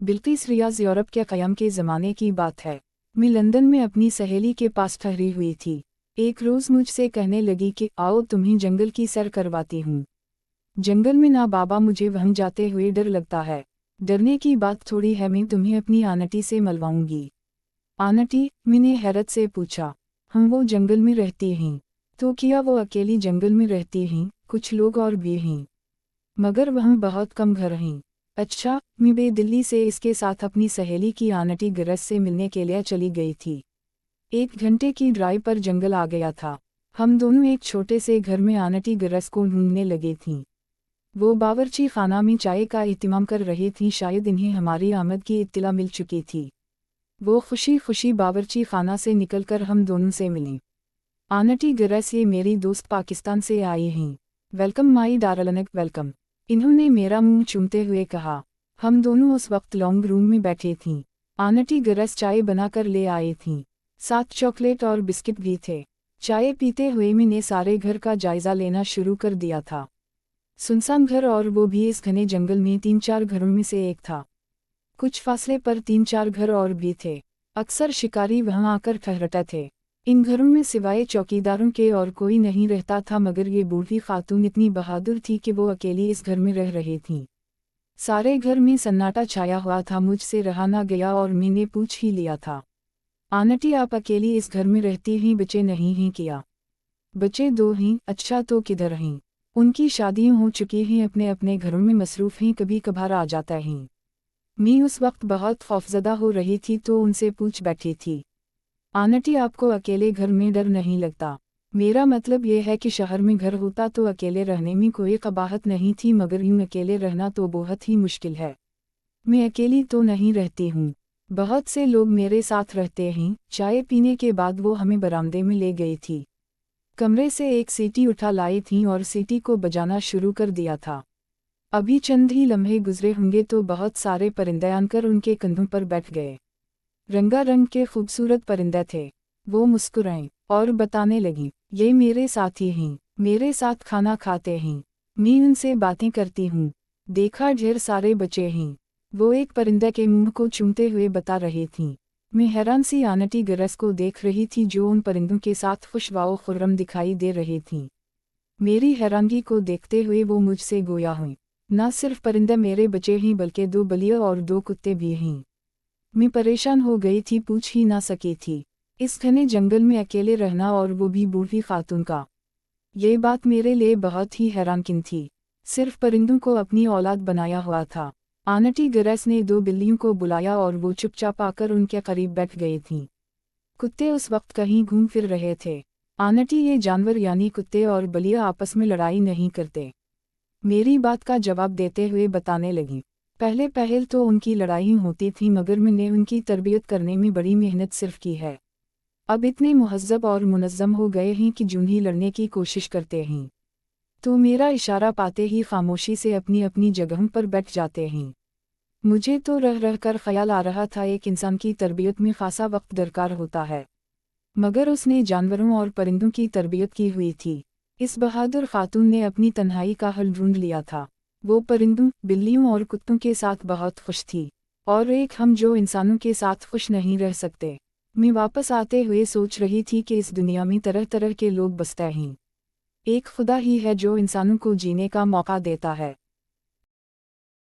बिल्किस रियाज Europe के क़याम के ज़माने की बात है। मैं लंदन में अपनी सहेली के पास ठहरी हुई थी। एक रोज़ मुझसे कहने लगी कि आओ तुम्हें जंगल की सैर करवाती हूँ। जंगल में ना बाबा, मुझे वहाँ जाते हुए डर लगता है। डरने की बात थोड़ी है, मैं तुम्हें अपनी आंटी से मिलवाऊंगी। आंटी? मैंने हैरत से पूछा। हम वो जंगल में रहती हैं। तो क्या वो अकेली जंगल में रहती हैं? कुछ लोग और भी हैं, मगर वहाँ बहुत कम घर हैं। अच्छा। मैं दिल्ली से इसके साथ अपनी सहेली की आंटी गरज से मिलने के लिए चली गई थी। 1 घंटे की ड्राइव पर जंगल आ गया था। हम दोनों एक छोटे से घर में आंटी गरज को ढूंढने लगी थीं। वो बावर्ची खाना में चाय का इत्तेमाम कर रही थी। शायद इन्हें हमारी आमद की इत्तला मिल चुकी थी। वो खुशी खुशी बावर्ची खाना से निकलकर हम दोनों से मिलीं। आंटी गरज, ये मेरी दोस्त पाकिस्तान से आई हैं। Welcome my darling, welcome. इन्होंने मेरा मुंह चूमते हुए कहा। हम दोनों उस वक्त लॉन्ग रूम में बैठे थीं। आंटी गरज चाय बनाकर ले आई थीं। साथ चॉकलेट और बिस्किट भी थे। चाय पीते हुए मैंने सारे घर का जायजा लेना शुरू कर दिया था। सुनसान घर, और वो भी इस घने जंगल में 3-4 घरों में से एक था। कुछ फासले पर 3-4 घर और भी थे। अक्सर शिकारी वहां आकर ठहरते थे। इन घरों में सिवाय चौकीदारों के और कोई नहीं रहता था, मगर ये बूढ़ी खातून इतनी बहादुर थी कि वो अकेली इस घर में रह रही थी। सारे घर में सन्नाटा छाया हुआ था। मुझसे रहा ना गया और मैंने पूछ ही लिया था, आंटी आप अकेली इस घर में रहती हैं, बच्चे नहीं हैं क्या? बच्चे 2 हैं। अच्छा, तो किधर हैं? उनकी शादियां हो चुकी हैं, अपने अपने घरों में मसरूफ़ हैं, कभी कभार आ जाता हैं। मैं उस वक्त बहुत खौफजदा हो रही थी तो उनसे पूछ बैठी थी, आंटी आपको अकेले घर में डर नहीं लगता? मेरा मतलब यह है कि शहर में घर होता तो अकेले रहने में कोई कबाहत नहीं थी, मगर यूं अकेले रहना तो बहुत ही मुश्किल है। मैं अकेली तो नहीं रहती हूँ, बहुत से लोग मेरे साथ रहते हैं। चाय पीने के बाद वो हमें बरामदे में ले गई थी। कमरे से एक सीटी उठा लाई थी और सीटी को बजाना शुरू कर दिया था। अभी चंद ही लम्हे गुजरे होंगे तो बहुत सारे परिंदे आकर उनके कंधों पर बैठ गए। रंगारंग के खूबसूरत परिंदे थे। वो मुस्कुराईं और बताने लगी, ये मेरे साथी हैं, मेरे साथ खाना खाते हैं, मैं उनसे बातें करती हूँ। देखा, ढेर सारे बच्चे हैं। वो एक परिंदे के मुंह को चूमते हुए बता रही थीं। मैं हैरान सी आंटी गरज को देख रही थी, जो उन परिंदों के साथ खुशवाओ खुर्रम दिखाई दे रही थीं। मेरी हैरानगी को देखते हुए वो मुझसे गोया हुई, न सिर्फ परिंदे मेरे बच्चे हैं, बल्कि 2 बलिया और 2 कुत्ते भी हैं। मैं परेशान हो गई थी, पूछ ही ना सकी थी। इस घने जंगल में अकेले रहना, और वो भी बूढ़ी खातून का, ये बात मेरे लिए बहुत ही हैरानकुन थी। सिर्फ परिंदों को अपनी औलाद बनाया हुआ था। आंटी गरज ने 2 बिल्लियों को बुलाया और वो चुपचाप आकर उनके करीब बैठ गई थीं। कुत्ते उस वक्त कहीं घूम फिर रहे थे। आंटी, ये जानवर यानी कुत्ते और बलिया आपस में लड़ाई नहीं करते, मेरी बात का जवाब देते हुए बताने लगी। पहले पहल तो उनकी लड़ाई होती थी, मगर मैंने उनकी तरबियत करने में बड़ी मेहनत सिर्फ की है। अब इतने मुहज़्ज़ब और मुनज़्ज़म हो गए हैं कि यूं ही लड़ने की कोशिश करते हैं तो मेरा इशारा पाते ही खामोशी से अपनी अपनी जगहों पर बैठ जाते हैं। मुझे तो रह रह कर ख्याल आ रहा था, एक इंसान की तरबियत में खासा वक्त दरकार होता है, मगर उसने जानवरों और परिंदों की तरबियत की हुई थी। इस बहादुर खातून ने अपनी तन्हाई का हल ढूंढ लिया था। वो परिंदों, बिल्लियों और कुत्तों के साथ बहुत खुश थी, और एक हम जो इंसानों के साथ खुश नहीं रह सकते। मैं वापस आते हुए सोच रही थी कि इस दुनिया में तरह तरह के लोग बसते हैं। एक खुदा ही है जो इंसानों को जीने का मौका देता है।